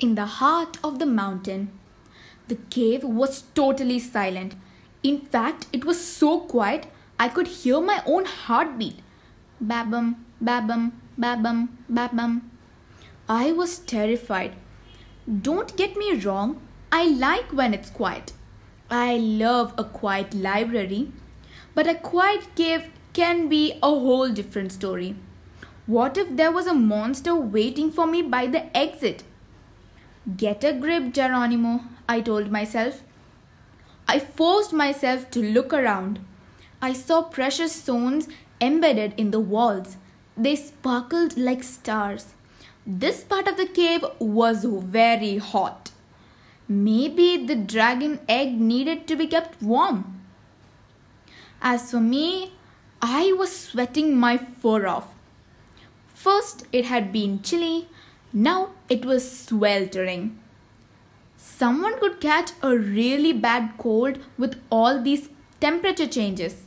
In the heart of the mountain, the cave was totally silent. In fact, it was so quiet I could hear my own heartbeat. Babum, babum, babum, babum. I was terrified. Don't get me wrong, I like when it's quiet. I love a quiet library. But a quiet cave can be a whole different story. What if there was a monster waiting for me by the exit? Get a grip, Geronimo, I told myself. I forced myself to look around. I saw precious stones embedded in the walls. They sparkled like stars. This part of the cave was very hot. Maybe the dragon egg needed to be kept warm. As for me, I was sweating my fur off. First, it had been chilly. Now it was sweltering. Someone could catch a really bad cold with all these temperature changes.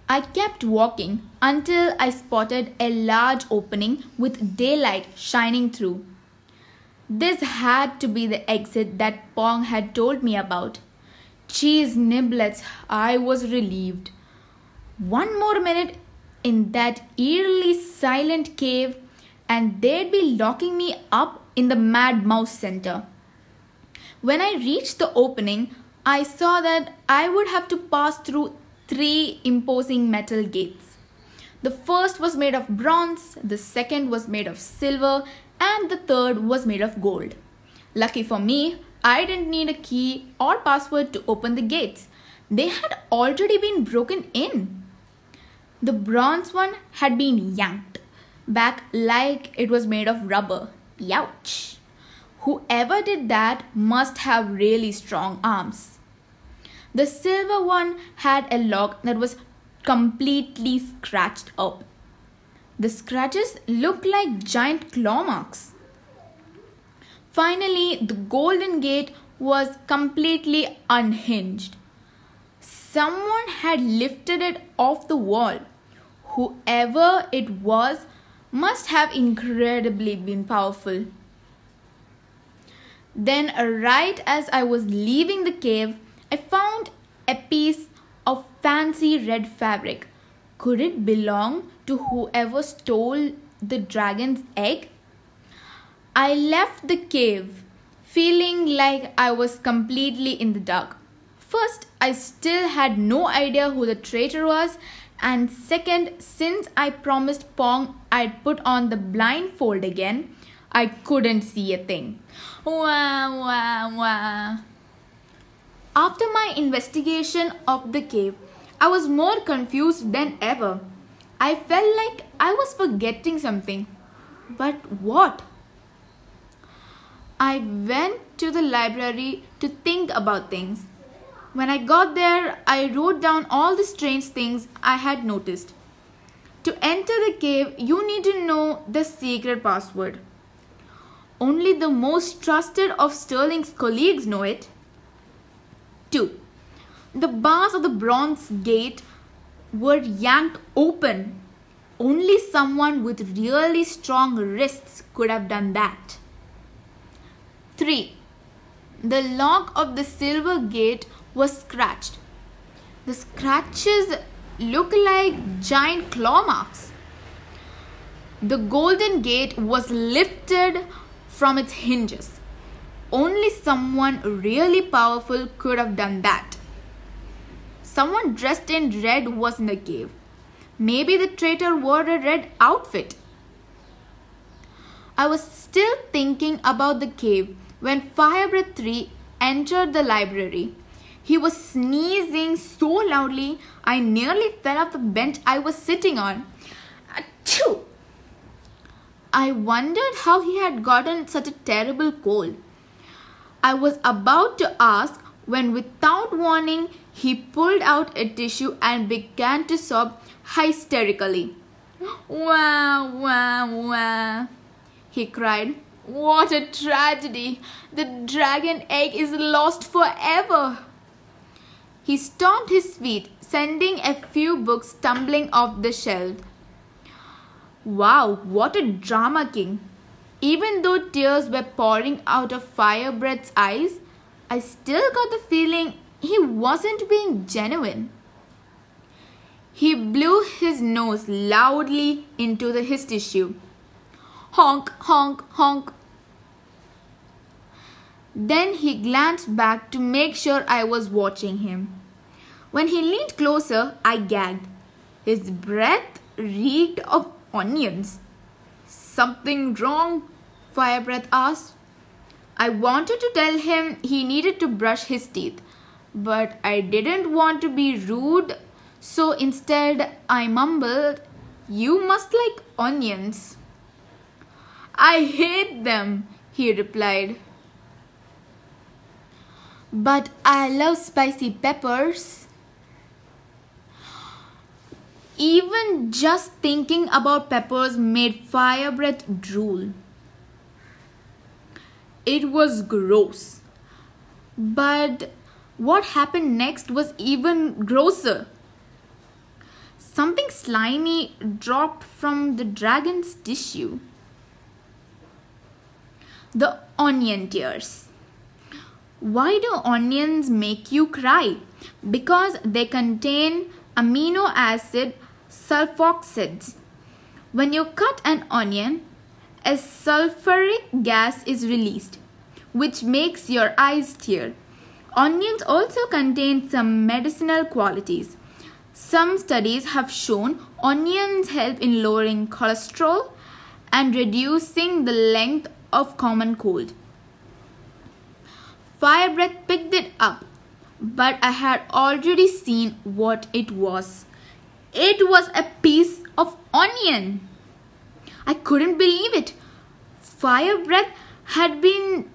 I kept walking until I spotted a large opening with daylight shining through. This had to be the exit that Pong had told me about. Cheese niblets, I was relieved. One more minute in that eerily silent cave and they'd be locking me up in the Mad Mouse Center. When I reached the opening, I saw that I would have to pass through 3 imposing metal gates. The first was made of bronze, the second was made of silver, and the third was made of gold. Lucky for me, I didn't need a key or password to open the gates. They had already been broken in. The bronze one had been yanked back like it was made of rubber. Youch! Whoever did that must have really strong arms. The silver one had a lock that was completely scratched up. The scratches looked like giant claw marks. Finally, the golden gate was completely unhinged. Someone had lifted it off the wall. Whoever it was must have incredibly been powerful. Then, right as I was leaving the cave, I found a piece of fancy red fabric. Could it belong to whoever stole the dragon's egg? I left the cave feeling like I was completely in the dark. First, I still had no idea who the traitor was, and second, since I promised Pong I'd put on the blindfold again, I couldn't see a thing. Wah, wah, wah. After my investigation of the cave, I was more confused than ever. I felt like I was forgetting something. But what? I went to the library to think about things. When I got there, I wrote down all the strange things I had noticed. To enter the cave, you need to know the secret password. Only the most trusted of Sterling's colleagues know it. 2. The bars of the bronze gate were yanked open. Only someone with really strong wrists could have done that. 3. The lock of the silver gate was scratched. The scratches look like giant claw marks. The golden gate was lifted from its hinges. Only someone really powerful could have done that. Someone dressed in red was in the cave. Maybe the traitor wore a red outfit. I was still thinking about the cave when Firebreath 3 entered the library. He was sneezing so loudly I nearly fell off the bench I was sitting on. Achoo! I wondered how he had gotten such a terrible cold. I was about to ask when, without warning, he pulled out a tissue and began to sob hysterically. Wah, wah, wah, he cried. What a tragedy! The dragon egg is lost forever. He stomped his feet, sending a few books tumbling off the shelf. Wow, what a drama king! Even though tears were pouring out of Firebread's eyes, I still got the feeling he wasn't being genuine. He blew his nose loudly into his tissue. Honk, honk, honk. Then he glanced back to make sure I was watching him. When he leaned closer, I gagged. His breath reeked of onions. Something wrong? Firebread asked. I wanted to tell him he needed to brush his teeth, but I didn't want to be rude, so instead I mumbled, "You must like onions." "I hate them," he replied. "But I love spicy peppers." Even just thinking about peppers made Firebread drool. It was gross. But what happened next was even grosser. Something slimy dropped from the dragon's tissue. The onion tears. Why do onions make you cry? Because they contain amino acid sulfoxides. When you cut an onion, a sulfuric gas is released, which makes your eyes tear. Onions also contain some medicinal qualities. Some studies have shown onions help in lowering cholesterol and reducing the length of common cold. Firebread picked it up, but I had already seen what it was. It was a piece of onion. I couldn't believe it. Firebread had been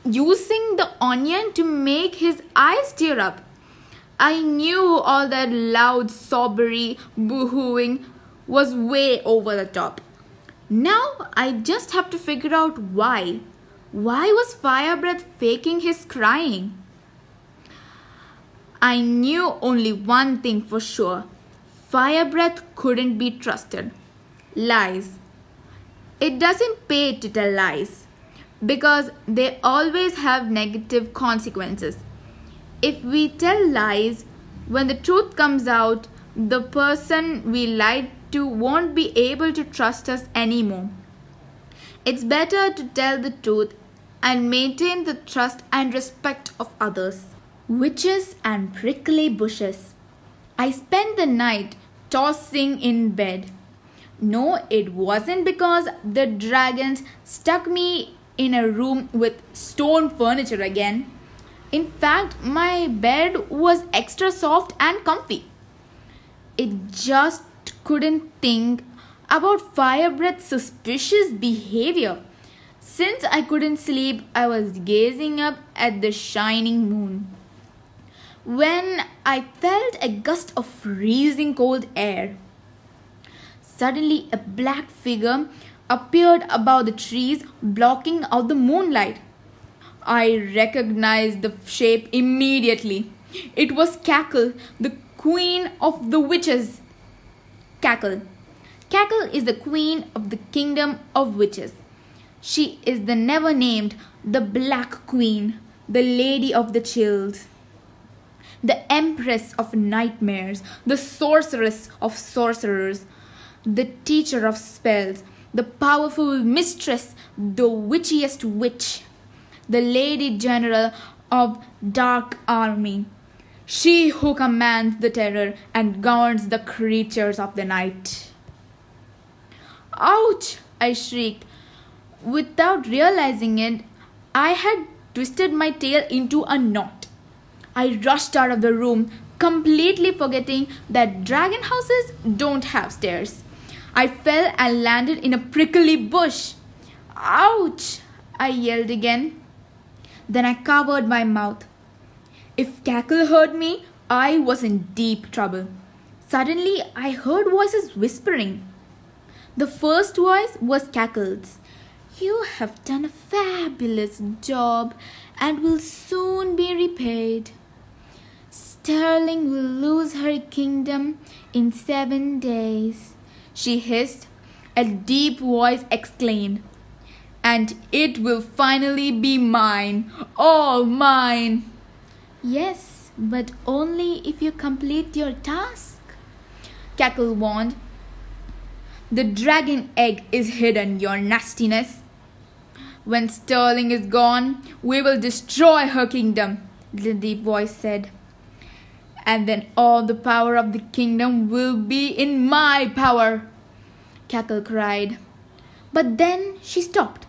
using the onion to make his eyes tear up. I knew all that loud, sobbery boo-hooing was way over the top. Now I just have to figure out why. Why was Firebread faking his crying? I knew only one thing for sure. Firebread couldn't be trusted. Lies. It doesn't pay to tell lies because they always have negative consequences. If we tell lies, when the truth comes out, the person we lied to won't be able to trust us anymore. It's better to tell the truth and maintain the trust and respect of others. Witches and prickly bushes. I spent the night tossing in bed. No, it wasn't because the dragons stuck me in a room with stone furniture again. In fact, my bed was extra soft and comfy. It just couldn't think about Firebread's suspicious behavior. Since I couldn't sleep, I was gazing up at the shining moon, when I felt a gust of freezing cold air. Suddenly, a black figure appeared above the trees, blocking out the moonlight. I recognized the shape immediately. It was Cackle, the queen of the witches. Cackle. Cackle is the queen of the kingdom of witches. She is the never-named, the Black Queen, the Lady of the Chills, the Empress of Nightmares, the Sorceress of Sorcerers, the Teacher of Spells, the powerful mistress, the witchiest witch, the Lady General of Dark Army, she who commands the terror and governs the creatures of the night. Ouch! I shrieked. Without realizing it, I had twisted my tail into a knot. I rushed out of the room, completely forgetting that dragon houses don't have stairs. I fell and landed in a prickly bush. Ouch! I yelled again. Then I covered my mouth. If Cackle heard me, I was in deep trouble. Suddenly, I heard voices whispering. The first voice was Cackle's. You have done a fabulous job and will soon be repaid. Sterling will lose her kingdom in 7 days, she hissed. A deep voice exclaimed. and it will finally be mine, all mine. Yes, but only if you complete your task, Cackle warned. The dragon egg is hidden, your nastiness. When Sterling is gone, we will destroy her kingdom, the deep voice said. And then all the power of the kingdom will be in my power, Cackle cried. But then she stopped.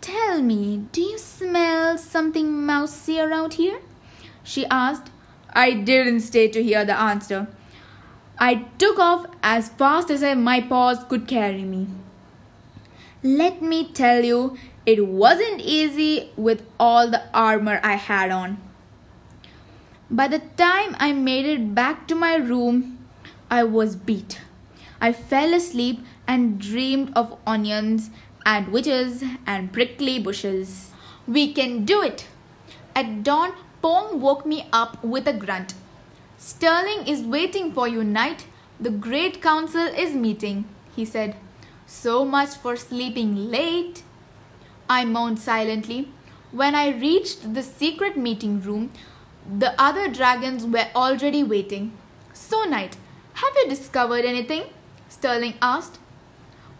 Tell me, do you smell something mousy around here? She asked. I didn't stay to hear the answer. I took off as fast as my paws could carry me. Let me tell you, it wasn't easy with all the armor I had on. By the time I made it back to my room, I was beat. I fell asleep and dreamed of onions and witches and prickly bushes. We can do it! At dawn, Pong woke me up with a grunt. Sterling is waiting for you, knight. The Great Council is meeting, he said. So much for sleeping late. I moaned silently. When I reached the secret meeting room, the other dragons were already waiting. So, knight, have you discovered anything? Sterling asked.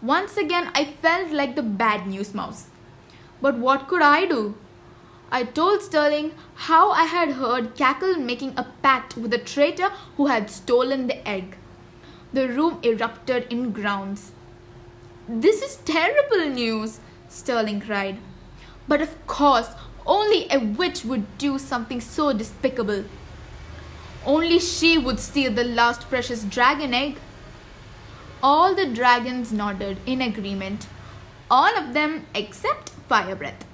Once again, I felt like the bad news mouse. But what could I do? I told Sterling how I had heard Cackle making a pact with the traitor who had stolen the egg. The room erupted in groans. This is terrible news, Sterling cried. But of course, only a witch would do something so despicable. Only she would steal the last precious dragon egg. All the dragons nodded in agreement. All of them except Firebreath.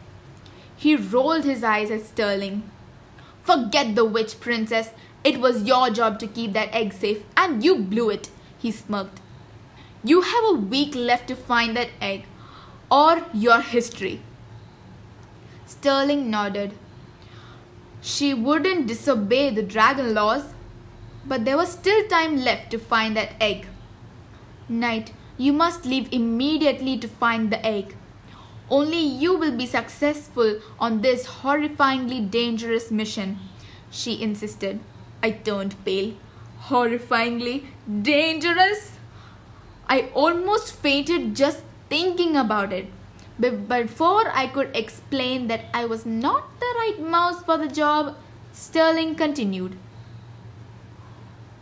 He rolled his eyes at Sterling. Forget the witch, princess. It was your job to keep that egg safe and you blew it, he smirked. You have a week left to find that egg, or your history. Sterling nodded. She wouldn't disobey the dragon laws, but there was still time left to find that egg. Knight, you must leave immediately to find the egg. Only you will be successful on this horrifyingly dangerous mission, she insisted. I turned pale. Horrifyingly dangerous? I almost fainted just thinking about it. But before I could explain that I was not the right mouse for the job, Sterling continued.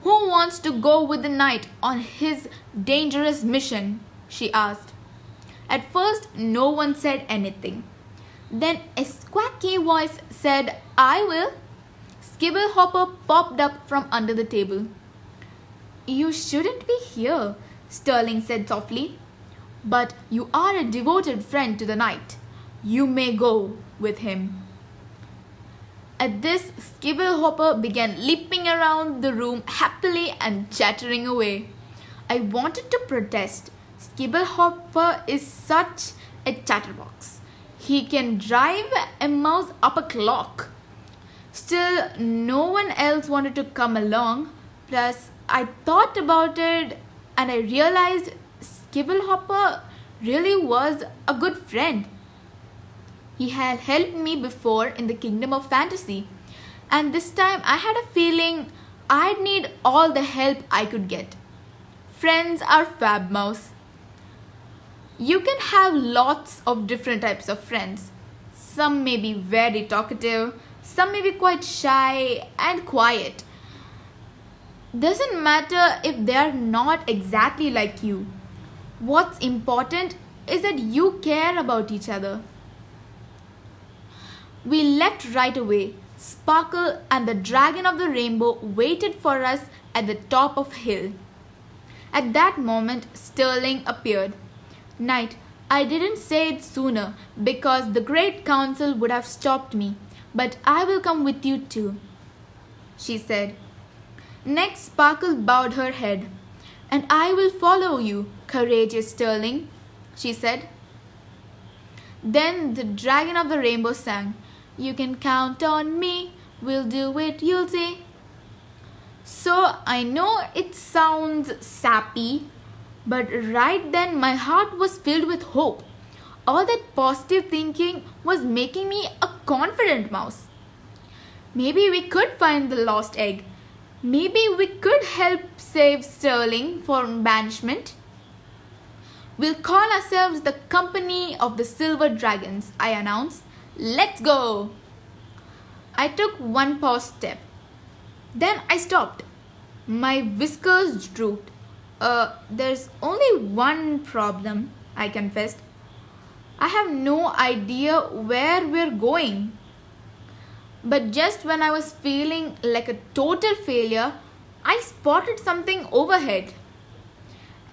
Who wants to go with the knight on his dangerous mission? She asked. At first, no one said anything. Then a squawky voice said, I will. Skibblehopper popped up from under the table. You shouldn't be here, Sterling said softly. But you are a devoted friend to the knight. You may go with him. At this, Skibblehopper began leaping around the room happily and chattering away. I wanted to protest. Skibblehopper is such a chatterbox. He can drive a mouse up a clock. Still, no one else wanted to come along. Plus, I thought about it and I realized Skibblehopper really was a good friend. He had helped me before in the Kingdom of Fantasy, and this time I had a feeling I'd need all the help I could get. Friends are fab, mouse. You can have lots of different types of friends. Some may be very talkative, some may be quite shy and quiet. Doesn't matter if they are not exactly like you. What's important is that you care about each other. We left right away. Sparkle and the Dragon of the Rainbow waited for us at the top of hill. At that moment, Sterling appeared. Knight, I didn't say it sooner because the Great Council would have stopped me, but I will come with you too, she said. Next, Sparkle bowed her head. And I will follow you, courageous Sterling, she said. Then the Dragon of the Rainbow sang, You can count on me, we'll do it, you'll see. So I know it sounds sappy, but right then my heart was filled with hope. All that positive thinking was making me a confident mouse. Maybe we could find the lost egg. Maybe we could help save Sterling from banishment. We'll call ourselves the Company of the Silver Dragons, I announced. Let's go! I took one pause step. Then I stopped. My whiskers drooped. There's only one problem, I confessed. I have no idea where we're going. But just when I was feeling like a total failure, I spotted something overhead.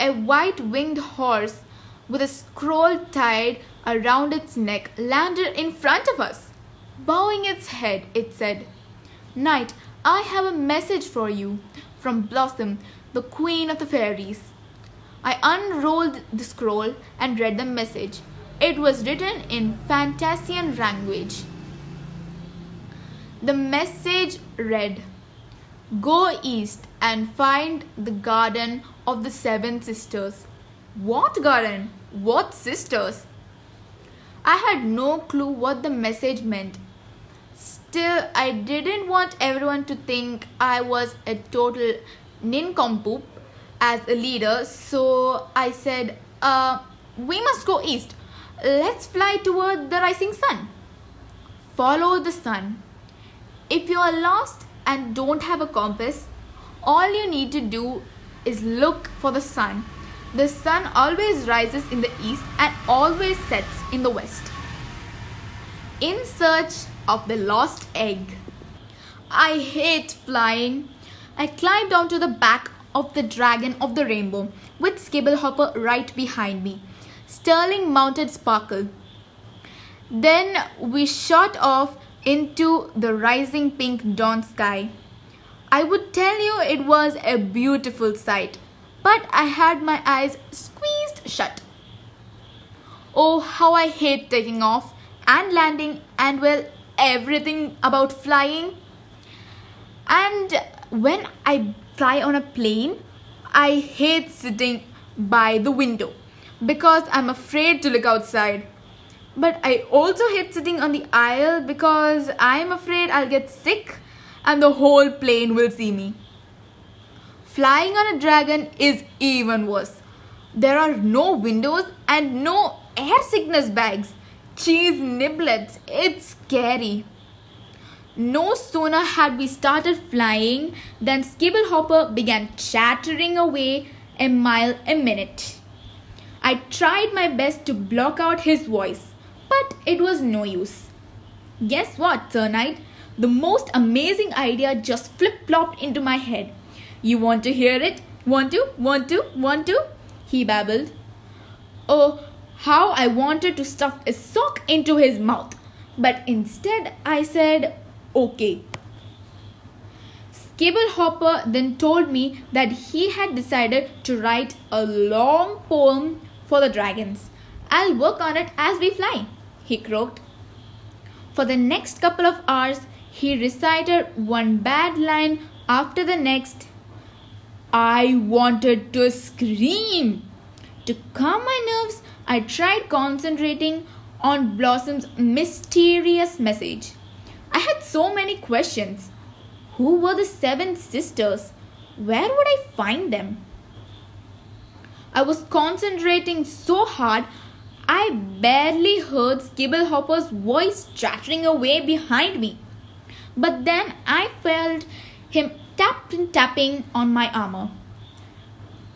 A white-winged horse with a scroll tied around its neck landed in front of us. Bowing its head, it said, "Knight, I have a message for you from Blossom, the Queen of the Fairies." I unrolled the scroll and read the message. It was written in Fantasian language. The message read, "Go east and find the garden of the 7 sisters." What garden? What sisters? I had no clue what the message meant. Still, I didn't want everyone to think I was a total nincompoop as a leader, so I said, we must go east. Let's fly toward the rising sun. Follow the sun. If you are lost and don't have a compass, all you need to do is look for the sun. The sun always rises in the east and always sets in the west. In search of the lost egg. I hate flying. I climbed onto the back of the dragon of the rainbow with Skibblehopper right behind me. Sterling mounted Sparkle. Then we shot off into the rising pink dawn sky. I would tell you it was a beautiful sight, but I had my eyes squeezed shut. Oh, how I hate taking off and landing and, well, everything about flying. And when I fly on a plane, I hate sitting by the window because I'm afraid to look outside. But I also hate sitting on the aisle because I'm afraid I'll get sick and the whole plane will see me. Flying on a dragon is even worse. There are no windows and no air sickness bags. Cheese niblets, it's scary. No sooner had we started flying than Skibblehopper began chattering away a mile a minute. I tried my best to block out his voice, but it was no use. Guess what, Sir Knight? The most amazing idea just flip-flopped into my head. You want to hear it? Want to? He babbled. Oh, how I wanted to stuff a sock into his mouth. But instead I said, okay. Skibblehopper then told me that he had decided to write a long poem for the dragons. I'll work on it as we fly, he croaked. For the next couple of hours, he recited one bad line after the next. I wanted to scream. To calm my nerves, I tried concentrating on Blossom's mysterious message. I had so many questions. Who were the 7 sisters? Where would I find them? I was concentrating so hard, I barely heard Skibblehopper's voice chattering away behind me. But then I felt him tapping on my armor.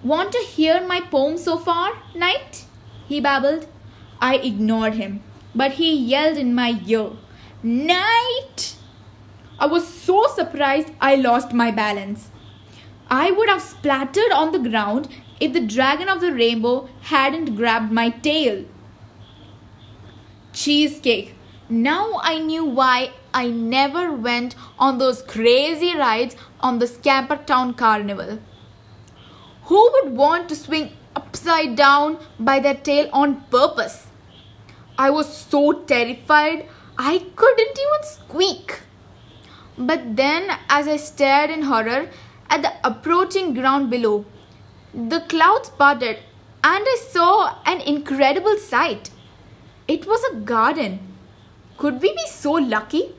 Want to hear my poem so far, Knight? He babbled. I ignored him, but he yelled in my ear, Knight! I was so surprised I lost my balance. I would have splattered on the ground if the dragon of the rainbow hadn't grabbed my tail. Cheesecake. Now I knew why I never went on those crazy rides on the Scampertown Carnival. Who would want to swing upside down by their tail on purpose? I was so terrified I couldn't even squeak. But then, as I stared in horror at the approaching ground below, the clouds parted and I saw an incredible sight. It was a garden. Could we be so lucky?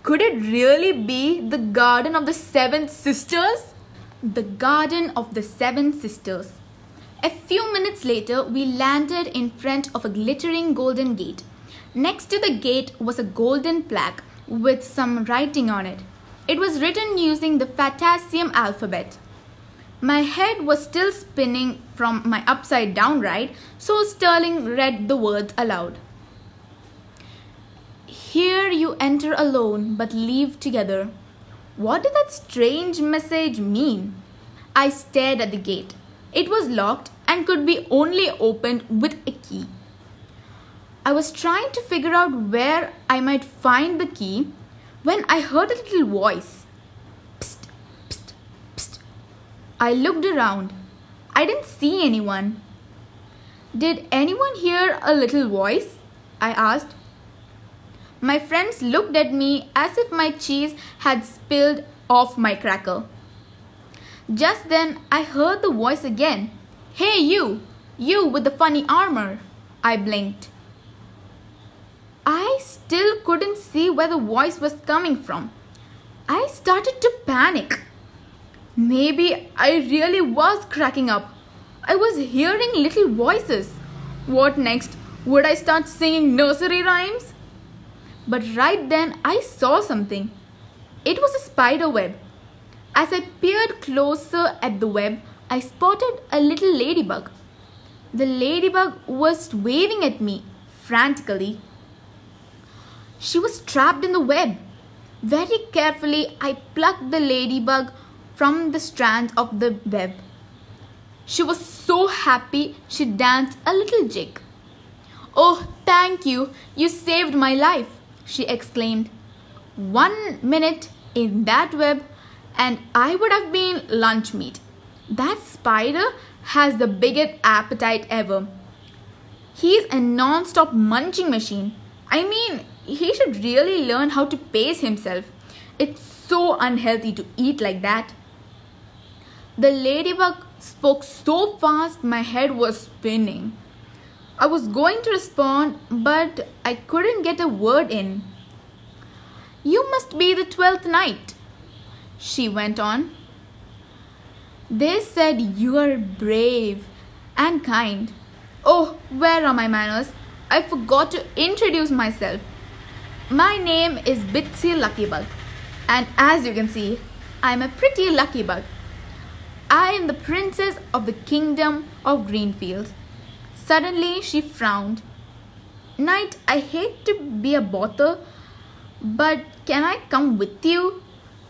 Could it really be the garden of the seven sisters? The garden of the seven sisters. A few minutes later, we landed in front of a glittering golden gate. Next to the gate was a golden plaque with some writing on it. It was written using the Phattasium alphabet. My head was still spinning from my upside down ride, so Sterling read the words aloud. Here you enter alone but leave together. What did that strange message mean? I stared at the gate. It was locked and could be only opened with a key. I was trying to figure out where I might find the key when I heard a little voice. Psst, psst, psst. I looked around. I didn't see anyone. Did anyone hear a little voice? I asked. My friends looked at me as if my cheese had spilled off my cracker. Just then I heard the voice again. Hey you! You with the funny armor! I blinked. I still couldn't see where the voice was coming from. I started to panic. Maybe I really was cracking up. I was hearing little voices. What next? Would I start singing nursery rhymes? But right then I saw something. It was a spider web. As I peered closer at the web, I spotted a little ladybug. The ladybug was waving at me frantically. She was trapped in the web. Very carefully, I plucked the ladybug from the strands of the web. She was so happy she danced a little jig. Oh, thank you. You saved my life, she exclaimed. 1 minute in that web and I would have been lunch meat. That spider has the biggest appetite ever. He's a non-stop munching machine. I mean, he should really learn how to pace himself. It's so unhealthy to eat like that. The ladybug spoke so fast my head was spinning. I was going to respond, but I couldn't get a word in. You must be the 12th night, she went on. They said you are brave and kind. Oh, where are my manners? I forgot to introduce myself. My name is Bitsy Luckybug, and as you can see, I am a pretty lucky bug. I am the princess of the kingdom of Greenfields. Suddenly she frowned. Knight, I hate to be a bother, but can I come with you?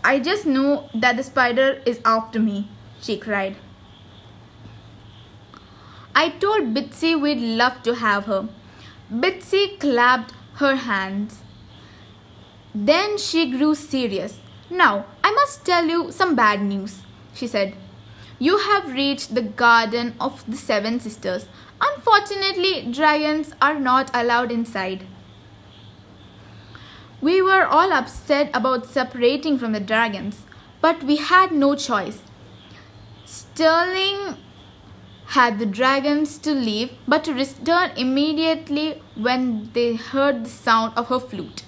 I just know that the spider is after me, she cried. I told Bitsy we'd love to have her. Bitsy clapped her hands. Then she grew serious. Now, I must tell you some bad news, she said. You have reached the garden of the seven sisters. Unfortunately, dragons are not allowed inside. We were all upset about separating from the dragons, but we had no choice. Sterling had the dragons to leave, but to return immediately when they heard the sound of her flute.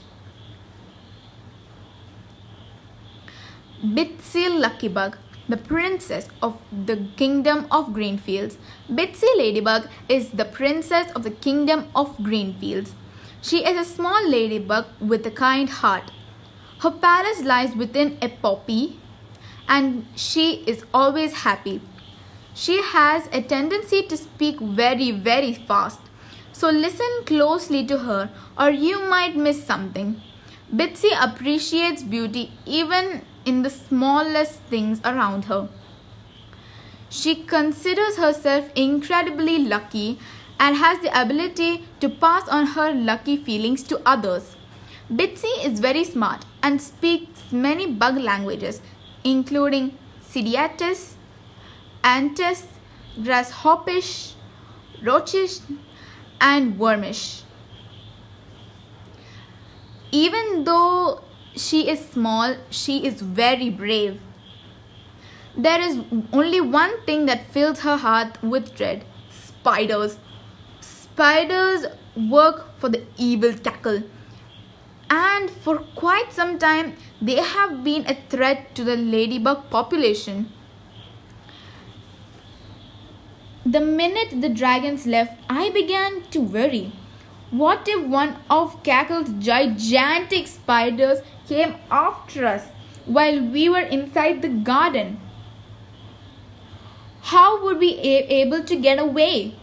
Bitsy Luckybug, the princess of the kingdom of Greenfields. Bitsy Ladybug is the princess of the kingdom of Greenfields. She is a small ladybug with a kind heart. Her palace lies within a poppy, and she is always happy. She has a tendency to speak very, very fast. So listen closely to her or you might miss something. Bitsy appreciates beauty even in the smallest things around her. She considers herself incredibly lucky and has the ability to pass on her lucky feelings to others. Bitsy is very smart and speaks many bug languages, including Sidiatus, Antis, Grasshoppish, Roachish, and Wormish. Even though she is small, she is very brave. There is only one thing that fills her heart with dread: spiders. Spiders work for the evil cackle. And for quite some time, they have been a threat to the ladybug population. The minute the dragons left, I began to worry. What if one of Cackle's gigantic spiders came after us while we were inside the garden? How would we be able to get away?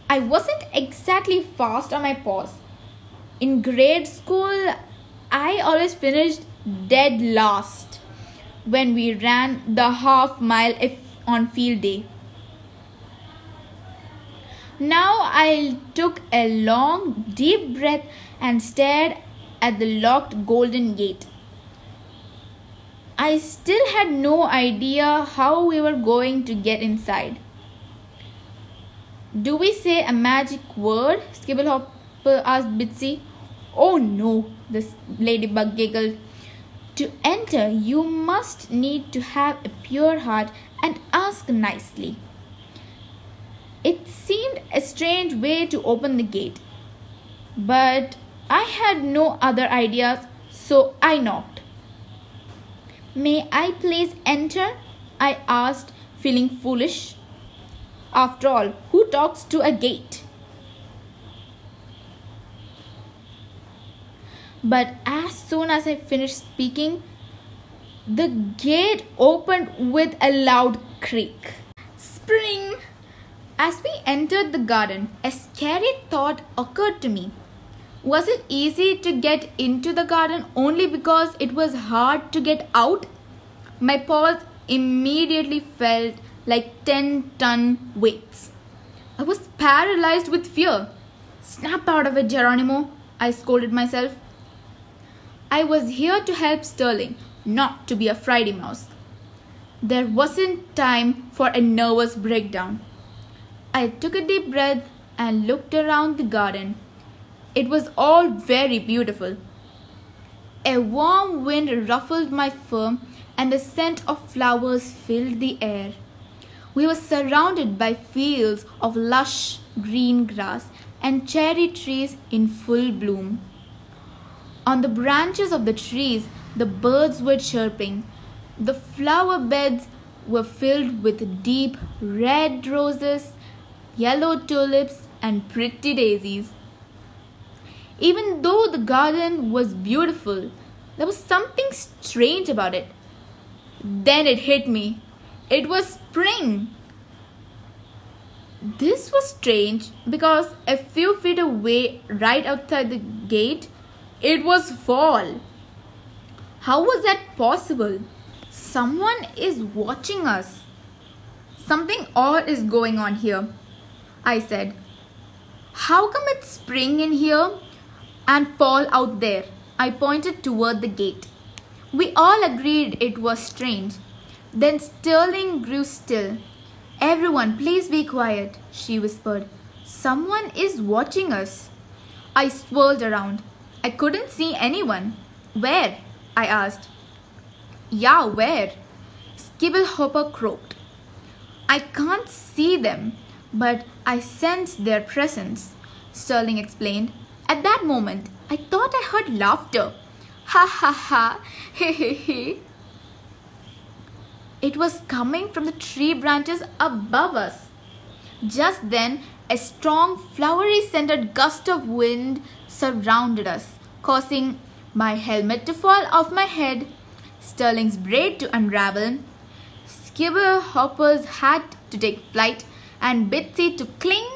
I wasn't exactly fast on my paws. In grade school, I always finished dead last when we ran the half mile on field day. Now I took a long, deep breath and stared at the locked golden gate. I still had no idea how we were going to get inside. Do we say a magic word? Skibblehopper asked Bitsy. Oh no, the ladybug giggled. To enter, you must need to have a pure heart and ask nicely. It seemed a strange way to open the gate, but I had no other ideas, so I knocked. May I please enter? I asked, feeling foolish. After all, who talks to a gate? But as soon as I finished speaking, the gate opened with a loud creak. Spring! As we entered the garden, a scary thought occurred to me. Was it easy to get into the garden only because it was hard to get out? My paws immediately felt like 10-ton weights. I was paralyzed with fear. Snap out of it, Geronimo, I scolded myself. I was here to help Sterling, not to be a Friday mouse. There wasn't time for a nervous breakdown. I took a deep breath and looked around the garden. It was all very beautiful. A warm wind ruffled my fur and the scent of flowers filled the air. We were surrounded by fields of lush green grass and cherry trees in full bloom. On the branches of the trees, the birds were chirping. The flower beds were filled with deep red roses, yellow tulips, and pretty daisies. Even though the garden was beautiful, there was something strange about it. Then it hit me. It was spring. This was strange because a few feet away, right outside the gate, it was fall. How was that possible? Someone is watching us. Something odd is going on here, I said. How come it's spring in here and fall out there? I pointed toward the gate. We all agreed it was strange. Then Sterling grew still. Everyone, please be quiet, she whispered. Someone is watching us. I swirled around. I couldn't see anyone. Where? I asked. Yeah, where? Skibblehopper croaked. I can't see them, but I sense their presence, Sterling explained. At that moment, I thought I heard laughter. Ha ha ha, he he he. It was coming from the tree branches above us. Just then, a strong, flowery-scented gust of wind surrounded us, causing my helmet to fall off my head, Sterling's braid to unravel, Skibblehopper's hat to take flight, and Bitsy to cling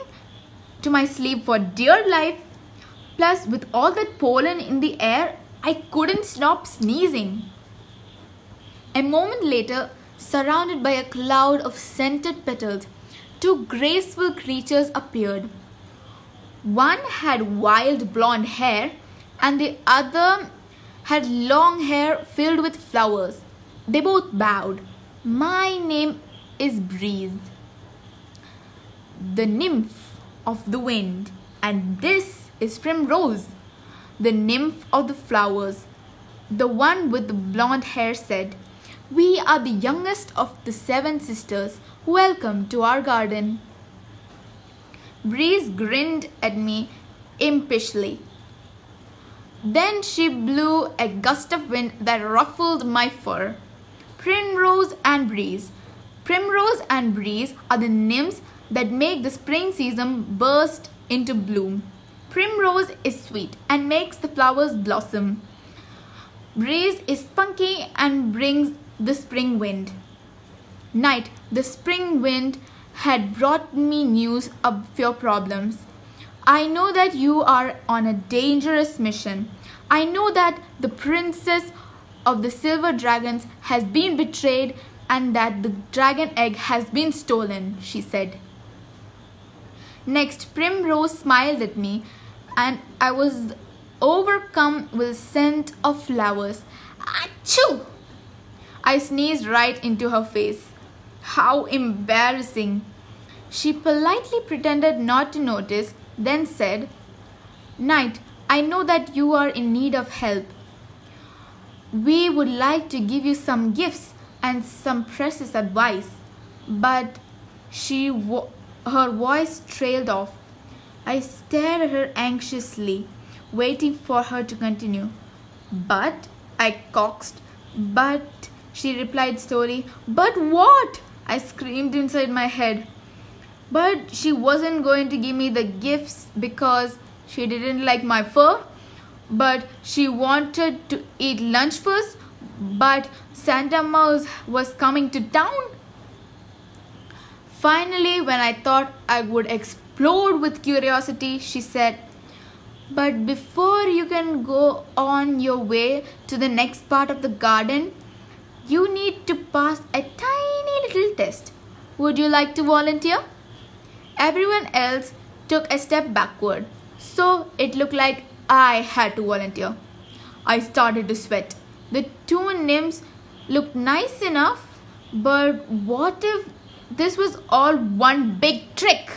to my sleeve for dear life. Plus, with all that pollen in the air, I couldn't stop sneezing. A moment later, surrounded by a cloud of scented petals, two graceful creatures appeared. One had wild blonde hair and the other had long hair filled with flowers. They both bowed. My name is Breeze, the nymph of the wind, and this is Primrose, the nymph of the flowers. The one with the blonde hair said, "We are the youngest of the 7 sisters. Welcome to our garden." Breeze grinned at me impishly. Then she blew a gust of wind that ruffled my fur. Primrose and Breeze. Primrose and Breeze are the nymphs that make the spring season burst into bloom. Primrose is sweet and makes the flowers blossom. Breeze is spunky and brings the spring wind. Night, the spring wind had brought me news of your problems. I know that you are on a dangerous mission. I know that the princess of the silver dragons has been betrayed and that the dragon egg has been stolen, she said. Next, Primrose smiled at me and I was overcome with the scent of flowers. Achoo! I sneezed right into her face. How embarrassing! She politely pretended not to notice, then said, Knight, I know that you are in need of help. We would like to give you some gifts and some precious advice. But her voice trailed off. I stared at her anxiously, waiting for her to continue. But, I coaxed, but, she replied slowly. But what? I screamed inside my head. But she wasn't going to give me the gifts because she didn't like my fur. But she wanted to eat lunch first. But Santa Claus was coming to town. Finally, when I thought I would explode with curiosity, she said, But before you can go on your way to the next part of the garden, you need to pass a tiny little test. Would you like to volunteer? Everyone else took a step backward, so it looked like I had to volunteer. I started to sweat. The two nymphs looked nice enough, but what if this was all one big trick?